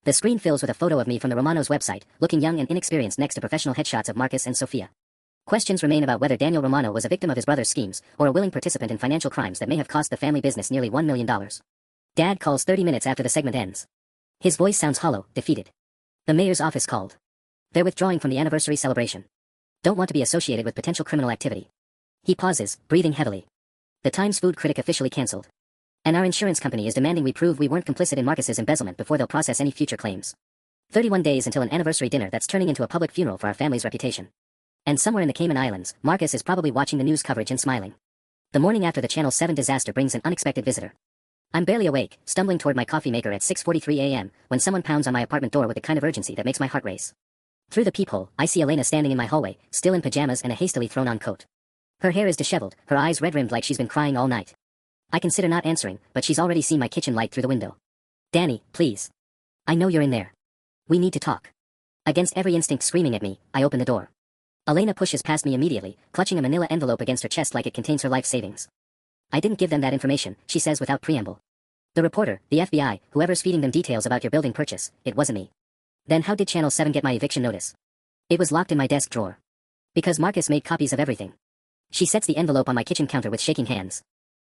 The screen fills with a photo of me from the Romano's website, looking young and inexperienced next to professional headshots of Marcus and Sophia. Questions remain about whether Daniel Romano was a victim of his brother's schemes, or a willing participant in financial crimes that may have cost the family business nearly $1 million. Dad calls 30 minutes after the segment ends. His voice sounds hollow, defeated. The mayor's office called. They're withdrawing from the anniversary celebration. Don't want to be associated with potential criminal activity. He pauses, breathing heavily. The Times food critic officially cancelled. And our insurance company is demanding we prove we weren't complicit in Marcus's embezzlement before they'll process any future claims. 31 days until an anniversary dinner that's turning into a public funeral for our family's reputation. And somewhere in the Cayman Islands, Marcus is probably watching the news coverage and smiling. The morning after the Channel 7 disaster brings an unexpected visitor. I'm barely awake, stumbling toward my coffee maker at 6:43 a.m., when someone pounds on my apartment door with the kind of urgency that makes my heart race. Through the peephole, I see Elena standing in my hallway, still in pajamas and a hastily thrown-on coat. Her hair is disheveled, her eyes red-rimmed like she's been crying all night. I consider not answering, but she's already seen my kitchen light through the window. Danny, please. I know you're in there. We need to talk. Against every instinct screaming at me, I open the door. Elena pushes past me immediately, clutching a manila envelope against her chest like it contains her life savings. I didn't give them that information, she says without preamble. The reporter, the FBI, whoever's feeding them details about your building purchase, it wasn't me. Then how did Channel 7 get my eviction notice? It was locked in my desk drawer. Because Marcus made copies of everything. She sets the envelope on my kitchen counter with shaking hands.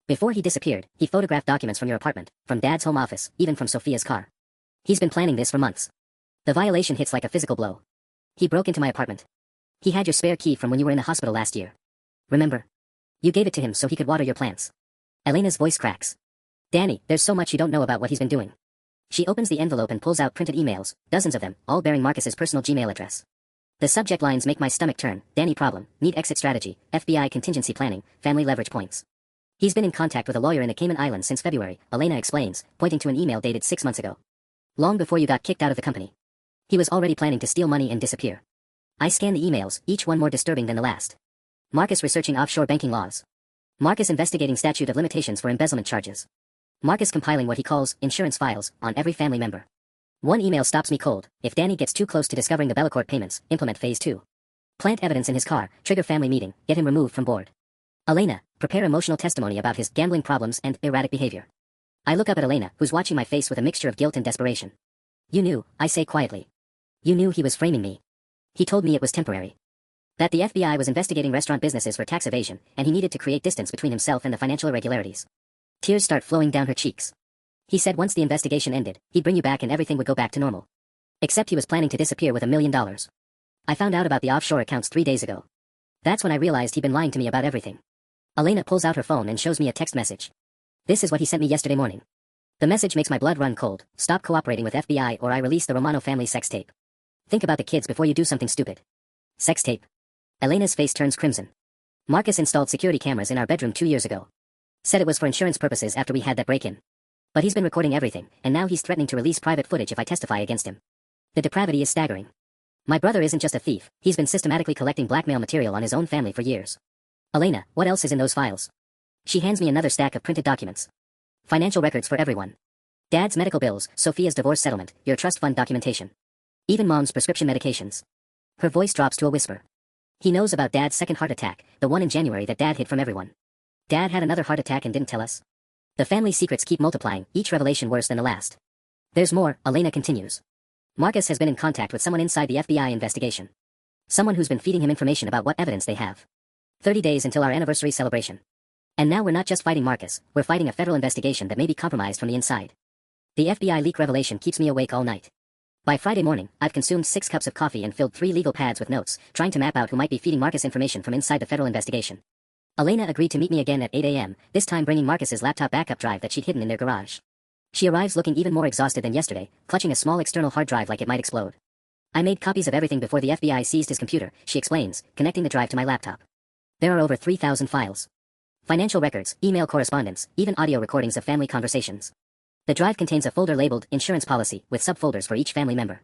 Before he disappeared, he photographed documents from your apartment, from Dad's home office, even from Sophia's car. He's been planning this for months. The violation hits like a physical blow. He broke into my apartment. He had your spare key from when you were in the hospital last year. Remember? You gave it to him so he could water your plants. Elena's voice cracks. Danny, there's so much you don't know about what he's been doing. She opens the envelope and pulls out printed emails, dozens of them, all bearing Marcus's personal Gmail address. The subject lines make my stomach turn: Danny problem, need exit strategy, FBI contingency planning, family leverage points. He's been in contact with a lawyer in the Cayman Islands since February, Elena explains, pointing to an email dated 6 months ago. Long before you got kicked out of the company. He was already planning to steal money and disappear. I scan the emails, each one more disturbing than the last. Marcus researching offshore banking laws. Marcus investigating statute of limitations for embezzlement charges. Marcus compiling what he calls insurance files on every family member. One email stops me cold: if Danny gets too close to discovering the Bellecourt payments, implement phase 2. Plant evidence in his car, trigger family meeting, get him removed from board. Elena, prepare emotional testimony about his gambling problems and erratic behavior. I look up at Elena, who's watching my face with a mixture of guilt and desperation. You knew, I say quietly. You knew he was framing me. He told me it was temporary. That the FBI was investigating restaurant businesses for tax evasion, and he needed to create distance between himself and the financial irregularities. Tears start flowing down her cheeks. He said once the investigation ended, he'd bring you back and everything would go back to normal. Except he was planning to disappear with $1 million. I found out about the offshore accounts 3 days ago. That's when I realized he'd been lying to me about everything. Elena pulls out her phone and shows me a text message. This is what he sent me yesterday morning. The message makes my blood run cold: stop cooperating with FBI or I release the Romano family sex tape. Think about the kids before you do something stupid. Sex tape. Elena's face turns crimson. Marcus installed security cameras in our bedroom 2 years ago. Said it was for insurance purposes after we had that break-in. But he's been recording everything, and now he's threatening to release private footage if I testify against him. The depravity is staggering. My brother isn't just a thief, he's been systematically collecting blackmail material on his own family for years. Elena, what else is in those files? She hands me another stack of printed documents. Financial records for everyone. Dad's medical bills, Sophia's divorce settlement, your trust fund documentation. Even Mom's prescription medications. Her voice drops to a whisper. He knows about Dad's second heart attack, the one in January that Dad hid from everyone. Dad had another heart attack and didn't tell us. The family secrets keep multiplying, each revelation worse than the last. There's more, Elena continues. Marcus has been in contact with someone inside the FBI investigation. Someone who's been feeding him information about what evidence they have. 30 days until our anniversary celebration. And now we're not just fighting Marcus, we're fighting a federal investigation that may be compromised from the inside. The FBI leak revelation keeps me awake all night. By Friday morning, I've consumed 6 cups of coffee and filled 3 legal pads with notes, trying to map out who might be feeding Marcus information from inside the federal investigation. Elena agreed to meet me again at 8 a.m., this time bringing Marcus's laptop backup drive that she'd hidden in their garage. She arrives looking even more exhausted than yesterday, clutching a small external hard drive like it might explode. I made copies of everything before the FBI seized his computer, she explains, connecting the drive to my laptop. There are over 3,000 files. Financial records, email correspondence, even audio recordings of family conversations. The drive contains a folder labeled Insurance Policy, with subfolders for each family member.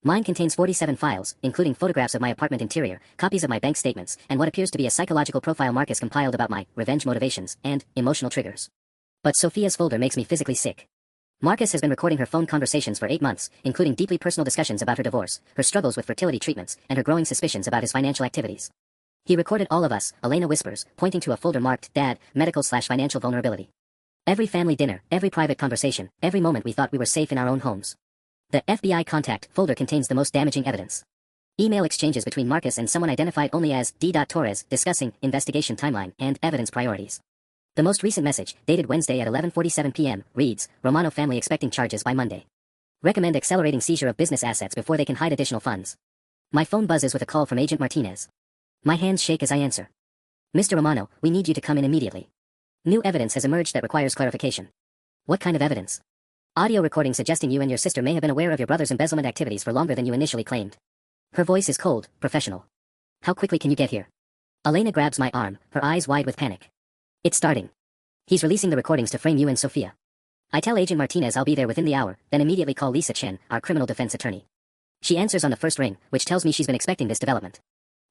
Mine contains 47 files, including photographs of my apartment interior, copies of my bank statements, and what appears to be a psychological profile Marcus compiled about my revenge motivations and emotional triggers. But Sophia's folder makes me physically sick. Marcus has been recording her phone conversations for 8 months, including deeply personal discussions about her divorce, her struggles with fertility treatments, and her growing suspicions about his financial activities. He recorded all of us, Elena whispers, pointing to a folder marked Dad, medical/financial vulnerability. Every family dinner, every private conversation, every moment we thought we were safe in our own homes. The FBI contact folder contains the most damaging evidence. Email exchanges between Marcus and someone identified only as D. Torres discussing investigation timeline and evidence priorities. The most recent message, dated Wednesday at 11:47 p.m., reads, Romano family expecting charges by Monday. Recommend accelerating seizure of business assets before they can hide additional funds. My phone buzzes with a call from Agent Martinez. My hands shake as I answer. Mr. Romano, we need you to come in immediately. New evidence has emerged that requires clarification. What kind of evidence? Audio recording suggesting you and your sister may have been aware of your brother's embezzlement activities for longer than you initially claimed. Her voice is cold, professional. How quickly can you get here? Elena grabs my arm, her eyes wide with panic. It's starting. He's releasing the recordings to frame you and Sophia. I tell Agent Martinez I'll be there within the hour, then immediately call Lisa Chen, our criminal defense attorney. She answers on the first ring, which tells me she's been expecting this development.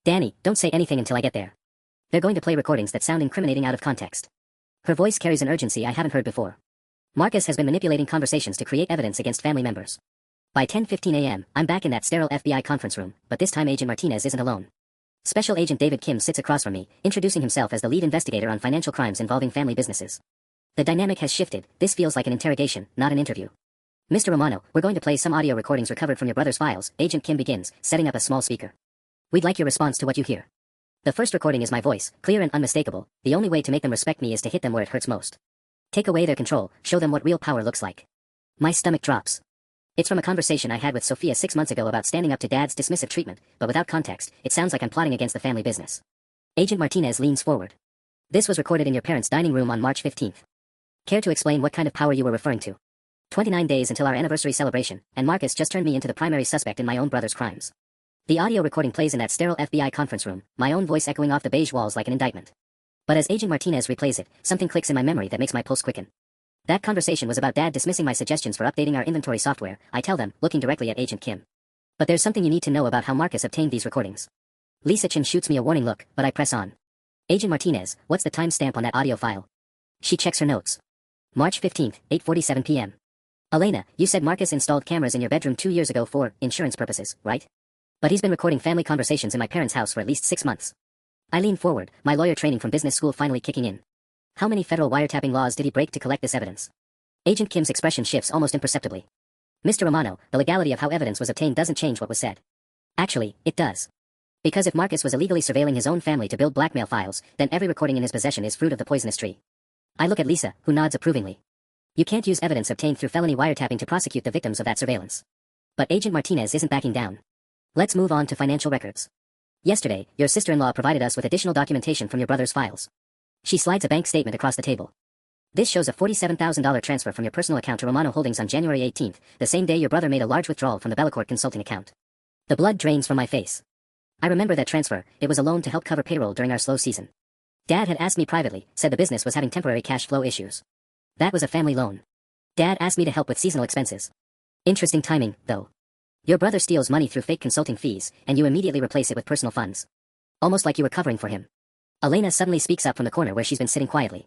Danny, don't say anything until I get there. They're going to play recordings that sound incriminating out of context. Her voice carries an urgency I haven't heard before. Marcus has been manipulating conversations to create evidence against family members. By 10:15 a.m., I'm back in that sterile FBI conference room, but this time Agent Martinez isn't alone. Special Agent David Kim sits across from me, introducing himself as the lead investigator on financial crimes involving family businesses. The dynamic has shifted, this feels like an interrogation, not an interview. Mr. Romano, we're going to play some audio recordings recovered from your brother's files, Agent Kim begins, setting up a small speaker. We'd like your response to what you hear. The first recording is my voice, clear and unmistakable. The only way to make them respect me is to hit them where it hurts most. Take away their control, show them what real power looks like. My stomach drops. It's from a conversation I had with Sophia 6 months ago about standing up to Dad's dismissive treatment, but without context, it sounds like I'm plotting against the family business. Agent Martinez leans forward. This was recorded in your parents' dining room on March 15th. Care to explain what kind of power you were referring to? 29 days until our anniversary celebration, and Marcus just turned me into the primary suspect in my own brother's crimes. The audio recording plays in that sterile FBI conference room, my own voice echoing off the beige walls like an indictment. But as Agent Martinez replays it, something clicks in my memory that makes my pulse quicken. That conversation was about Dad dismissing my suggestions for updating our inventory software, I tell them, looking directly at Agent Kim. But there's something you need to know about how Marcus obtained these recordings. Lisa Chin shoots me a warning look, but I press on. Agent Martinez, what's the timestamp on that audio file? She checks her notes. March 15th, 8:47 p.m. Elena, you said Marcus installed cameras in your bedroom 2 years ago for insurance purposes, right? But he's been recording family conversations in my parents' house for at least 6 months. I lean forward, my lawyer training from business school finally kicking in. How many federal wiretapping laws did he break to collect this evidence? Agent Kim's expression shifts almost imperceptibly. Mr. Romano, the legality of how evidence was obtained doesn't change what was said. Actually, it does. Because if Marcus was illegally surveilling his own family to build blackmail files, then every recording in his possession is fruit of the poisonous tree. I look at Lisa, who nods approvingly. You can't use evidence obtained through felony wiretapping to prosecute the victims of that surveillance. But Agent Martinez isn't backing down. Let's move on to financial records. Yesterday, your sister-in-law provided us with additional documentation from your brother's files. She slides a bank statement across the table. This shows a $47,000 transfer from your personal account to Romano Holdings on January 18th, the same day your brother made a large withdrawal from the Bellecourt consulting account. The blood drains from my face. I remember that transfer, it was a loan to help cover payroll during our slow season. Dad had asked me privately, said the business was having temporary cash flow issues. That was a family loan. Dad asked me to help with seasonal expenses. Interesting timing, though. Your brother steals money through fake consulting fees, and you immediately replace it with personal funds. Almost like you were covering for him. Elena suddenly speaks up from the corner where she's been sitting quietly.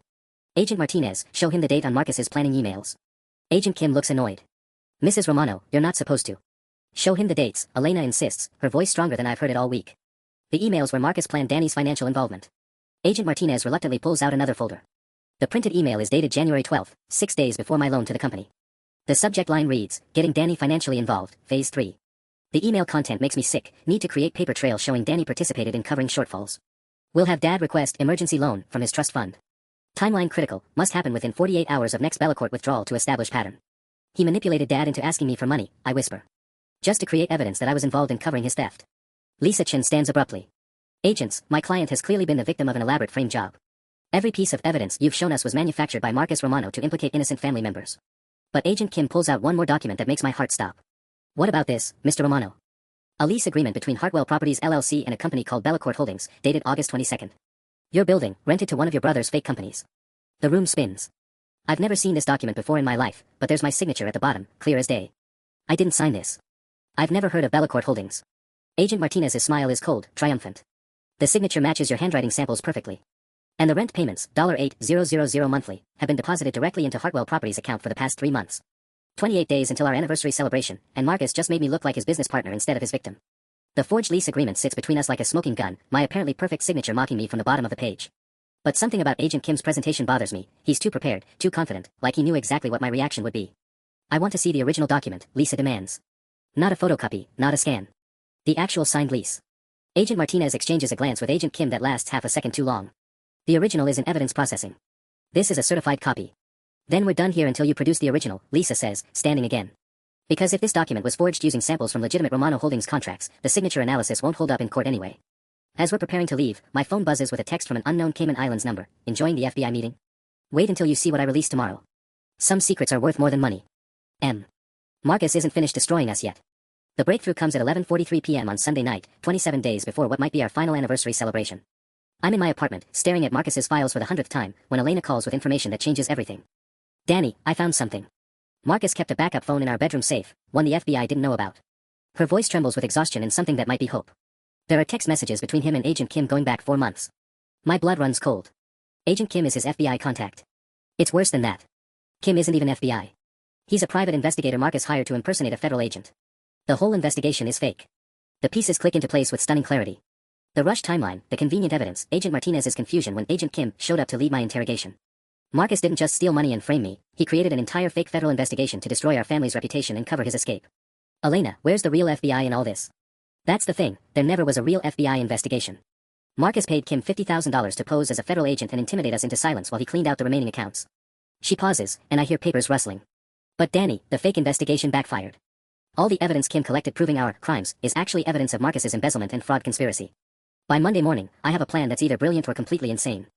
Agent Martinez, show him the date on Marcus's planning emails. Agent Kim looks annoyed. Mrs. Romano, you're not supposed to. Show him the dates, Elena insists, her voice stronger than I've heard it all week. The emails where Marcus planned Danny's financial involvement. Agent Martinez reluctantly pulls out another folder. The printed email is dated January 12th, 6 days before my loan to the company. The subject line reads, Getting Danny Financially Involved, Phase 3. The email content makes me sick, need to create paper trail showing Danny participated in covering shortfalls. Will have Dad request emergency loan from his trust fund. Timeline critical, must happen within 48 hours of next Bellecourt withdrawal to establish pattern. He manipulated Dad into asking me for money, I whisper. Just to create evidence that I was involved in covering his theft. Lisa Chin stands abruptly. Agents, my client has clearly been the victim of an elaborate frame job. Every piece of evidence you've shown us was manufactured by Marcus Romano to implicate innocent family members. But Agent Kim pulls out one more document that makes my heart stop. What about this, Mr. Romano? A lease agreement between Hartwell Properties LLC and a company called Bellecourt Holdings, dated August 22nd. Your building, rented to one of your brother's fake companies. The room spins. I've never seen this document before in my life, but there's my signature at the bottom, clear as day. I didn't sign this. I've never heard of Bellecourt Holdings. Agent Martinez's smile is cold, triumphant. The signature matches your handwriting samples perfectly. And the rent payments, $8,000 monthly, have been deposited directly into Hartwell Properties account for the past 3 months. 28 days until our anniversary celebration, and Marcus just made me look like his business partner instead of his victim. The forged lease agreement sits between us like a smoking gun, my apparently perfect signature mocking me from the bottom of the page. But something about Agent Kim's presentation bothers me, he's too prepared, too confident, like he knew exactly what my reaction would be. I want to see the original document, Lisa demands. Not a photocopy, not a scan. The actual signed lease. Agent Martinez exchanges a glance with Agent Kim that lasts half a second too long. The original is in evidence processing. This is a certified copy. Then we're done here until you produce the original, Lisa says, standing again. Because if this document was forged using samples from legitimate Romano Holdings contracts, the signature analysis won't hold up in court anyway. As we're preparing to leave, my phone buzzes with a text from an unknown Cayman Islands number. Enjoying the FBI meeting? Wait until you see what I release tomorrow. Some secrets are worth more than money. Marcus isn't finished destroying us yet. The breakthrough comes at 11:43 p.m. on Sunday night, 27 days before what might be our final anniversary celebration. I'm in my apartment, staring at Marcus's files for the 100th time, when Elena calls with information that changes everything. Danny, I found something. Marcus kept a backup phone in our bedroom safe, one the FBI didn't know about. Her voice trembles with exhaustion and something that might be hope. There are text messages between him and Agent Kim going back 4 months. My blood runs cold. Agent Kim is his FBI contact. It's worse than that. Kim isn't even FBI. He's a private investigator Marcus hired to impersonate a federal agent. The whole investigation is fake. The pieces click into place with stunning clarity. The rushed timeline, the convenient evidence, Agent Martinez's confusion when Agent Kim showed up to lead my interrogation. Marcus didn't just steal money and frame me, he created an entire fake federal investigation to destroy our family's reputation and cover his escape. Elena, where's the real FBI in all this? That's the thing, there never was a real FBI investigation. Marcus paid Kim $50,000 to pose as a federal agent and intimidate us into silence while he cleaned out the remaining accounts. She pauses, and I hear papers rustling. But Danny, the fake investigation backfired. All the evidence Kim collected proving our crimes is actually evidence of Marcus's embezzlement and fraud conspiracy. By Monday morning, I have a plan that's either brilliant or completely insane.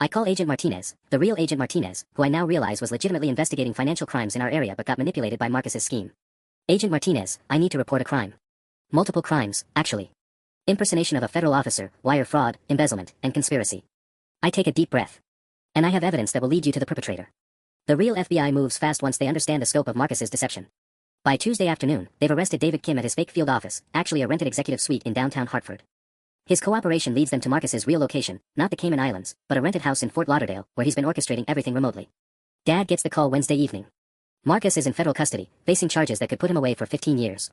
I call Agent Martinez, the real Agent Martinez, who I now realize was legitimately investigating financial crimes in our area but got manipulated by Marcus's scheme. Agent Martinez, I need to report a crime. Multiple crimes, actually. Impersonation of a federal officer, wire fraud, embezzlement, and conspiracy. I take a deep breath. And I have evidence that will lead you to the perpetrator. The real FBI moves fast once they understand the scope of Marcus's deception. By Tuesday afternoon, they've arrested David Kim at his fake field office, actually a rented executive suite in downtown Hartford. His cooperation leads them to Marcus's real location, not the Cayman Islands, but a rented house in Fort Lauderdale, where he's been orchestrating everything remotely. Dad gets the call Wednesday evening. Marcus is in federal custody, facing charges that could put him away for 15 years.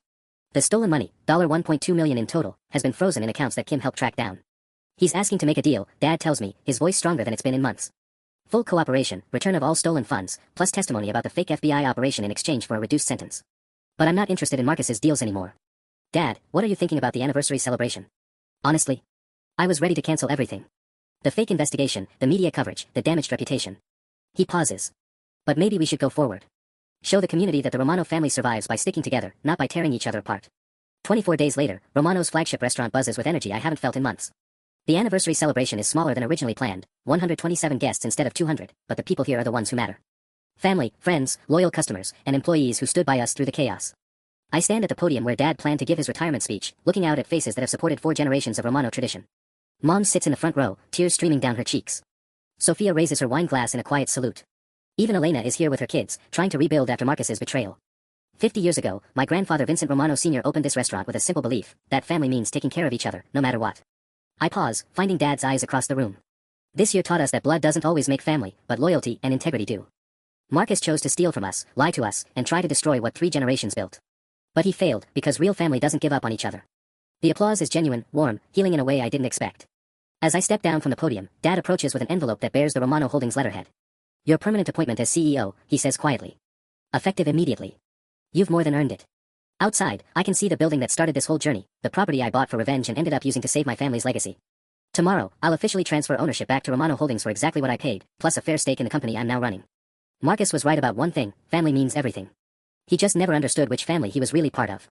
The stolen money, $1.2 million in total, has been frozen in accounts that Kim helped track down. He's asking to make a deal, Dad tells me, his voice stronger than it's been in months. Full cooperation, return of all stolen funds, plus testimony about the fake FBI operation in exchange for a reduced sentence. But I'm not interested in Marcus's deals anymore. Dad, what are you thinking about the anniversary celebration? Honestly, I was ready to cancel everything. The fake investigation, the media coverage, the damaged reputation. He pauses. But maybe we should go forward. Show the community that the Romano family survives by sticking together, not by tearing each other apart. 24 days later, Romano's flagship restaurant buzzes with energy I haven't felt in months. The anniversary celebration is smaller than originally planned, 127 guests instead of 200, but the people here are the ones who matter. Family, friends, loyal customers, and employees who stood by us through the chaos. I stand at the podium where Dad planned to give his retirement speech, looking out at faces that have supported 4 generations of Romano tradition. Mom sits in the front row, tears streaming down her cheeks. Sophia raises her wine glass in a quiet salute. Even Elena is here with her kids, trying to rebuild after Marcus's betrayal. 50 years ago, my grandfather Vincent Romano Sr. opened this restaurant with a simple belief that family means taking care of each other, no matter what. I pause, finding Dad's eyes across the room. This year taught us that blood doesn't always make family, but loyalty and integrity do. Marcus chose to steal from us, lie to us, and try to destroy what 3 generations built. But he failed, because real family doesn't give up on each other. The applause is genuine, warm, healing in a way I didn't expect. As I step down from the podium, Dad approaches with an envelope that bears the Romano Holdings letterhead. Your permanent appointment as CEO, he says quietly. Effective immediately. You've more than earned it. Outside, I can see the building that started this whole journey, the property I bought for revenge and ended up using to save my family's legacy. Tomorrow, I'll officially transfer ownership back to Romano Holdings for exactly what I paid, plus a fair stake in the company I'm now running. Marcus was right about one thing, family means everything. He just never understood which family he was really part of.